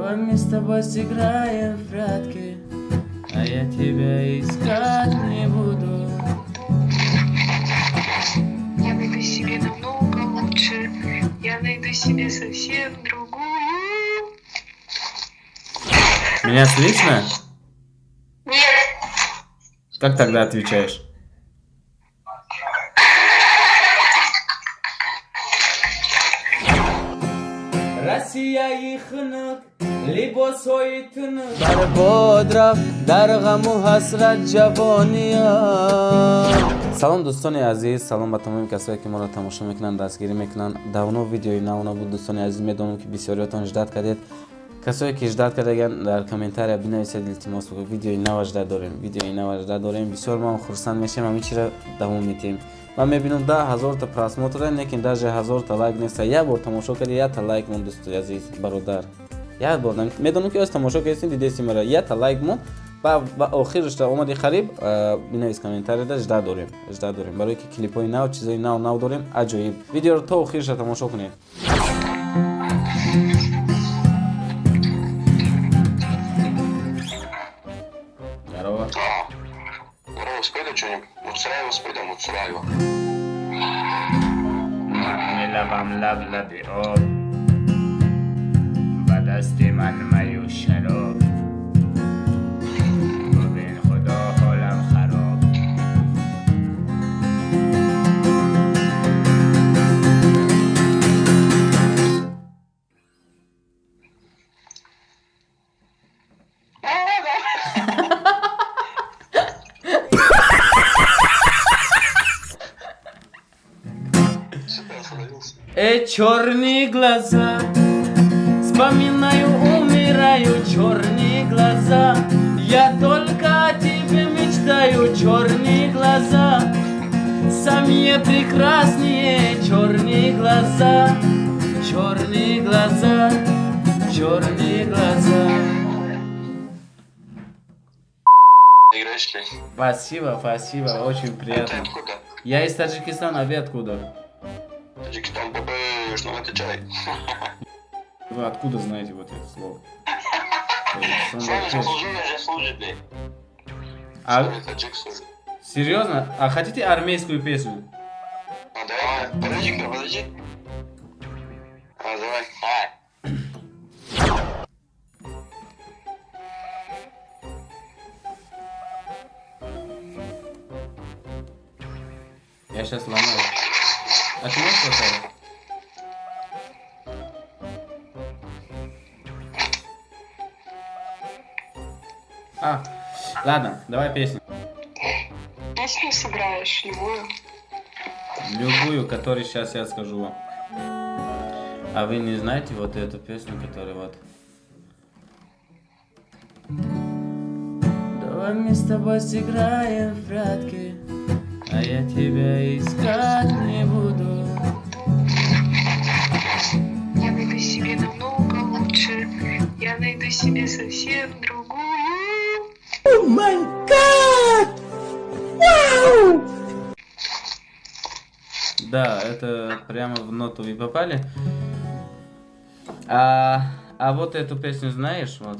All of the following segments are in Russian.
Давай мы с тобой сыграем в прятки, а я тебя искать не буду. Я найду себе намного лучше, я найду себе совсем другую. Меня слышно? Нет. Как тогда отвечаешь? Россия ихнық, либо сойтынық. Дар бодрак, дар ғаму хасрат ҷавония. салом дӯстони азиз, салом ба тамоми касое ки моро тамошо мекунанд, дастгирӣ мекунанд. Давно видеои нав набуд дӯстони азиз, медонам ки бисёриятон ждат кардед. касое ки ждат кардаган дар комментария бинависед, илтимос бикунед видеои нав ждат дорем, видеои нав ждат дорем. бисёр ман хурсанд мешавем, ҳамин чиро давом медиҳем. ман мебинам 10,000 та просмотр, лекин даже 1000 та лайк неста. як бор тамошо кардед, 1 та лайк мон дӯстои азиз, бародар. як бор медонам ки оз тамошо кардед, дидеси мара, 1 та лайк мон. ба охираш омади хариб бинавис комментарияда ждат дорем, барое ки клипҳои нав, чизои нав дорем, аҷоиб. Видеоро то охираш тамошо кунед. Здорово. Здорово, спойда что-нибудь? Муцраева спойда, Муцраева. محمل غم لب لب آب و دست من میو شراب ببین خدا حالم خراب черные глаза, вспоминаю, умираю, черные глаза. Я только о тебе мечтаю, черные глаза, самые прекрасные черные глаза, черные глаза, черные глаза. Играешь ли? Спасибо, очень приятно. Ты откуда? Я из Таджикистана, а вы откуда? Таджикистан, бабыш, ну отвечай. Вы откуда знаете вот это слово? Сам заслужил, же служит, блядь. А, Таджик служит. серьезно? А хотите армейскую песню? А, давай, подожди. А, давай. Я сейчас ломаю. А ты можешь поставить? Ладно, давай песню. Песню сыграешь, любую. Любую, которую сейчас я скажу вам. А вы не знаете вот эту песню, которая вот... Давай мы с тобой сыграем в прятки, а я тебя искать не буду. Я найду себе намного лучше, я найду себе совсем другую. О май гад! Вау! Да, это прямо в ноту вы попали. А вот эту песню знаешь, вот.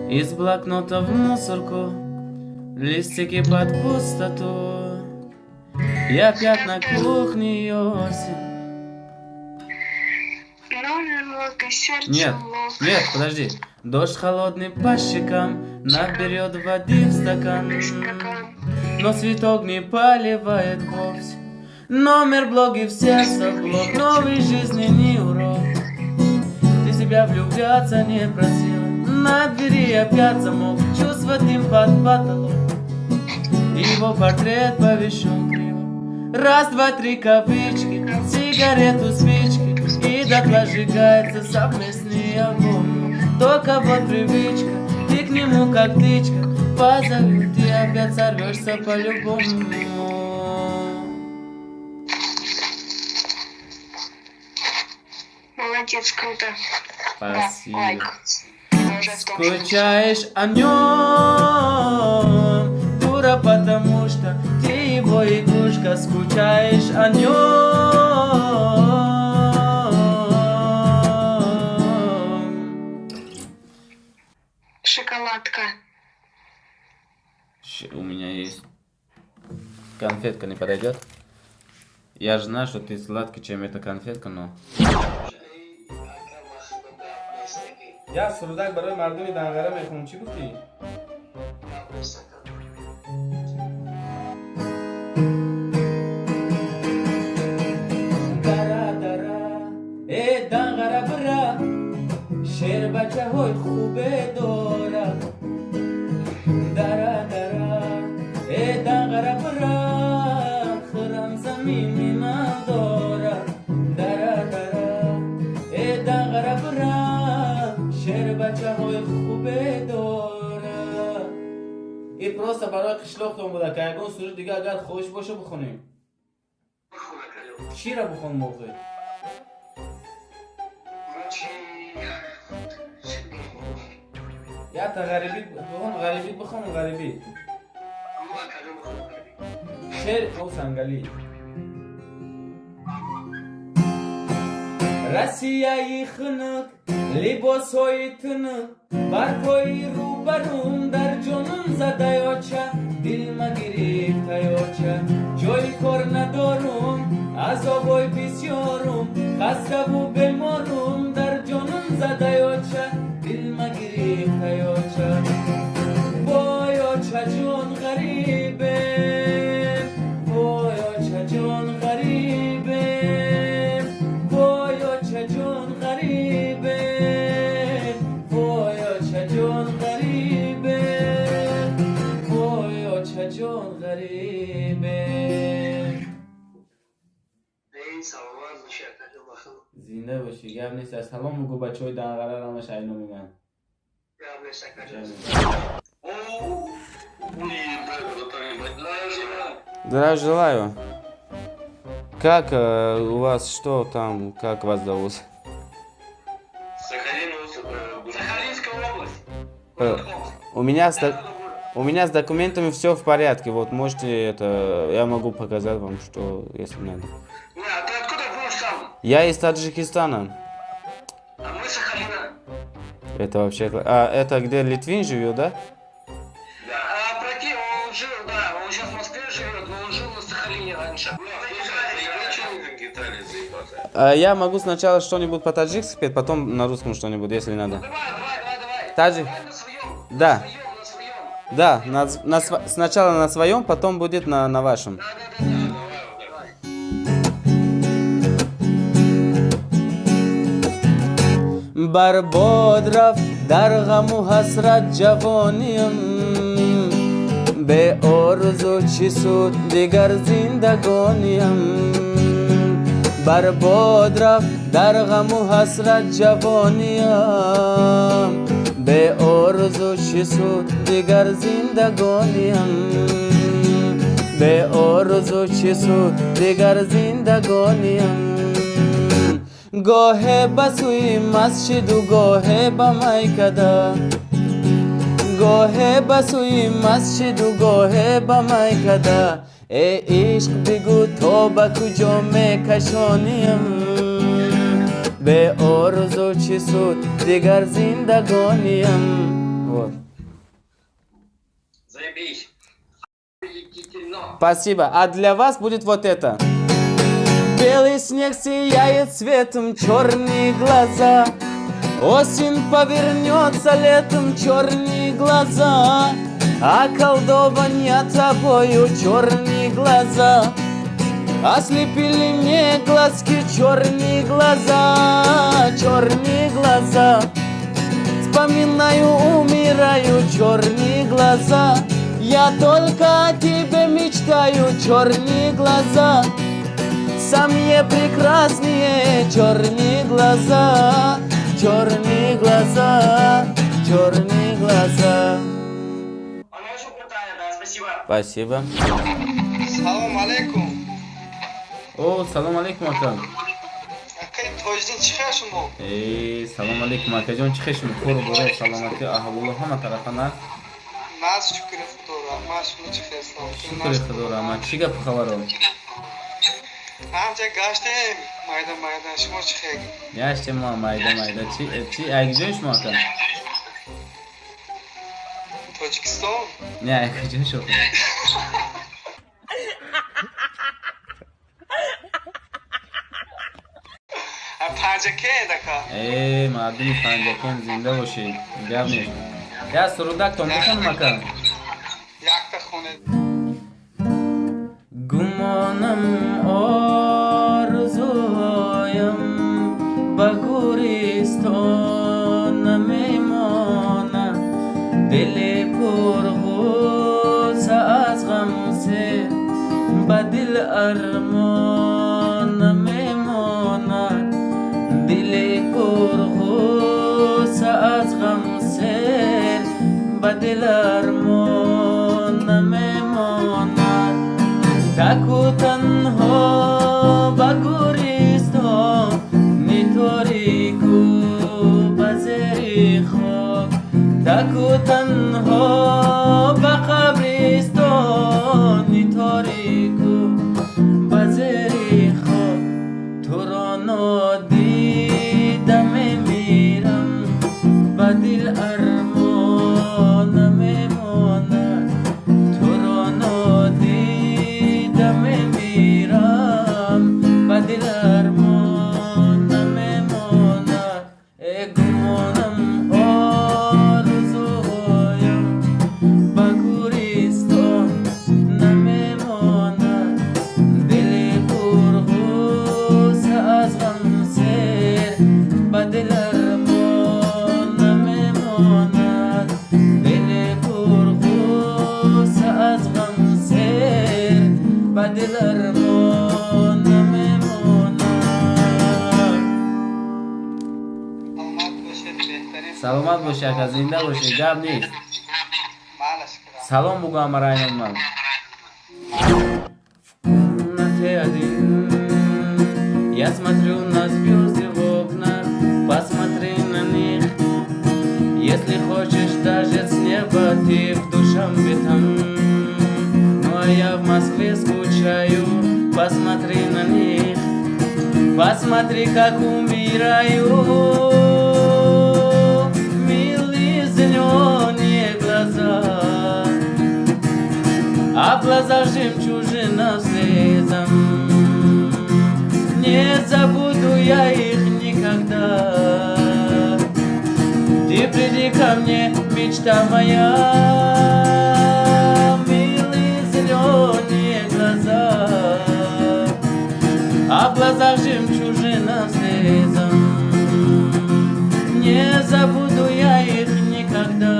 Из блокнота в мусорку, листики под пустоту. Я опять на кухне осень. Нет, подожди. Дождь холодный по щекам наберет воды в стакан, но цветок не поливает вовсе. Номер блоги в сердце блок, новый жизненный урок. Ты себя влюбляться не просила, на двери опять замок, чувства дым под потолок. Его портрет повешен криво. Раз, два, три кавычки, сигарету, спички, и дотла сжигается совместный огонь. Только вот привычка, ты к нему как тычка, позовет, ты опять сорвешься по-любому. Молодец, круто. Спасибо. Лайк. Скучаешь о нем, дура, потому что ты его игрушка. Скучаешь о нем. конфетка не подойдет? Я же знаю, что ты сладкий, чем эта конфетка, но... Я сурдак барои мардуми Дангара мехунам, чӣ гуфтӣ? Дара дара э Дангара бира шер бачаҳои хубе дорад. Дара дара э Дангара бира хирам замини надорад. Дара дара э Дангара бира шер бачаҳои хубе дорад. И просто барои қишлоқтон буда ки ягон суруд дига агар хоҳиш боша бихонем. Чиро бихон мовзӯи? Я та ғарибӣ бихон, ғарибӣ бихон, ғарибӣ. Шер о сангалӣ. Россияи хинук, либосҳои тинук, барфои рӯбарум дар ҷонум задаёча, дил магирифтаёча, ҷои кор надорум, азобои бисёрум, хаставу беморум дар ҷонум задаёча, дил магирифтаёча. Вой оча ҷон ғарибем, вой оча ҷон ғарибем, вой оча ҷон ғарибем, вой оча ҷон ғарибем, вой оча ҷон ғарибем. Зинда бошӣ, гап нест. Салом бугӯ бачаҳои Данғараро ҳама шайно мегӯянд. Здравия желаю. Как у вас, что там, как вас зовут? Сахалинская область. У меня с документами все в порядке. Вот можете это, я могу показать вам, что если надо. А ты откуда будешь сам? Я из Таджикистана. А мы Сахалина. Это вообще... А это где Литвин живет, да? Да. А прикинь, он жил, да, он сейчас в Москве живет, но он жил на Сахалине раньше. Я могу сначала что-нибудь по-таджикски спеть, потом на русском что-нибудь, если надо. Давай. Таджик? Давай на своем. Да. На своем. Да, сначала на своем, потом будет на вашем. Да. برباد رفت در غم و حسرت جوانیم به آرزو چی سود دیگر زندگانیم برباد رفت در غم و حسرت جوانیم به آرزو چی سود دیگر زندگانیم به آرزو چی سود دیگر زندگانیم گاه بسوی مسجد و گاه بمیکده گاه بسوی مسجد و گاه بمیکده ای عشق بگو تا به کجا میکشانیم به آرزو چی سود دیگر زندگانیم. Вот. Заебись. Спасибо. А для вас будет вот это. Белый снег сияет цветом, черные глаза. Осень повернется летом, черные глаза. Околдования тобою черные глаза. Ослепили мне глазки, черные глаза, черные глаза. Вспоминаю, умираю, черные глаза. Я только о тебе мечтаю, черные глаза. Самые прекрасные черные глаза, черные глаза, черные глаза. Она очень крутая, да, спасибо. Спасибо. Салом алейкум. О, салом алейкум, акам. Акай тоjdin chiqashmi? Салом алейкум, акаjon, chiqishmi? Qo'ri bo'rib, salomatli ahvoli hamma tarafdan. Naz shukri Xudo rahmat, shuni chiqasan. Shukri Xudo rahmat. Chiga xabarim. Ancha gashtang, mayda shimo chiqay. Yaxshi, mayda. Chi aygijon shmo akam. Tojikiston. Ne aygijon shu. پنجکه دکا مردمی پنجکن زنده باشید گپ نیست یا سرودک تون بخون مکن یک تا خونه گمانم آرزوهایم به گوریستان نمیمانم دل پرغوصه از غم سر به دل ارمان نمیماند دل پرغوصه از غم سر به دل ارمان نمیماند تک و تنها به گوریستان نی تاریک و به زیر خاک تک و تنها به قبرستان نی تاریک و به زیر خاک تو را نادیده میمیرم به دل ارمان نمیماند تو را نادیده میمیرم به دل ارمان نمیماند ای گمانم آرزوهایم به گوریستان نمیماند دل پرغوصه از غم سر به دل ارمان نمیماند دل پرغوصه از غم سر به دل ارمان نمیماند سلامت باشید بهترین سلامت باشی اکا زنده باشی گپ نیست مالش کرد سلام بگو همه رایان من Я смотрю на звезды в окна, посмотри на них. Если хочешь даже с неба, ты в Душанбе-там. Ну а я в Москве скучаю, посмотри на них. Посмотри, как умираю. Милые зеленые глаза, а в глазах жемчужина слезом. Не забуду я их никогда. Ты приди ко мне, мечта моя. Милые зеленые глаза, а в глазах жемчужина слезом. Не забуду я их никогда.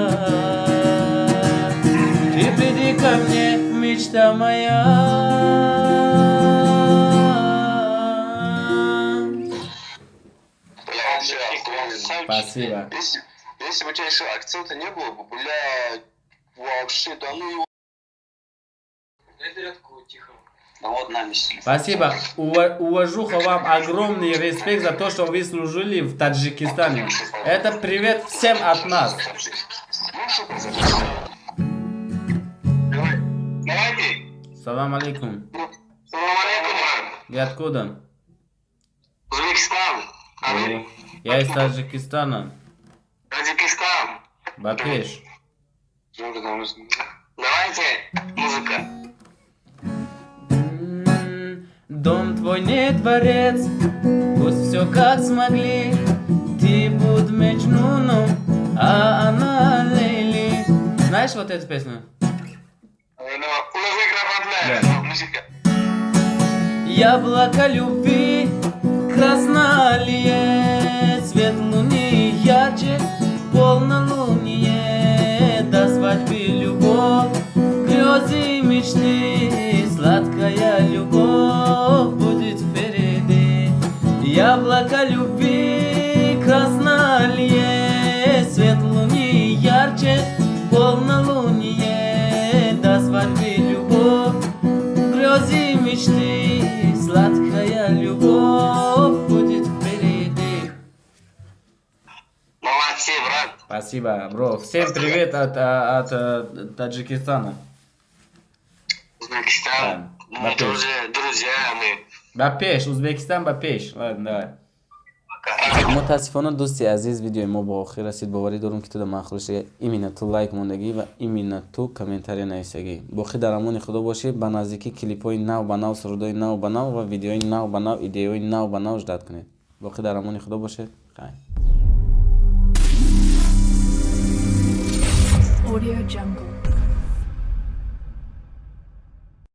Ты приди ко мне, мечта моя. Спасибо. Если бы у тебя еще акцента не было бы, блядь, вообще, да ну его. Ну вот нами сидит. Спасибо. Уважуха вам, огромный респект за то, что вы служили в Таджикистане. Это привет всем от нас. Давайте. Салам алейкум. Салам алейкум, брат. И откуда? Узбекистан. А вы? Я из Таджикистана. Таджикистан. Бакеш. Давайте музыка. Дом твой не дворец, пусть все как смогли. Ты будь Меджнуном, а она Лейли. Знаешь вот эту песню? Да. Яблоко любви, краснолие, цвет луны ярче, полнолуние. До свадьбы любовь, грезы мечты, сладкая любовь будет впереди. Яблоко любви, краснолие, свет луны ярче, полнолуние. До свадьбы любовь, грезы мечты, сладкая любовь будет впереди. Молодцы, брат. Спасибо, бро. Всем привет от Таджикистана. Узбекистан. Да. Мы тоже друзья, мы. Бапеш, Узбекистан, Бапеш. Ладно, давай. متاسفانه دوستی عزیز ویدیو ما با آخر رسید. باوری دارم که تو در مخروش ایمینه تو لایک موندگی و ایمینه تو کامنتاری نویسگی. بخی در امان خدا باشی. به نزدیکی کلیپ های نو بناو، سرودای نو بناو و ویدیوهای نو بناو، ایدئوی نو بناو جدید کنید. باقی در امان خدا باشه. خیر. Audio Jungle.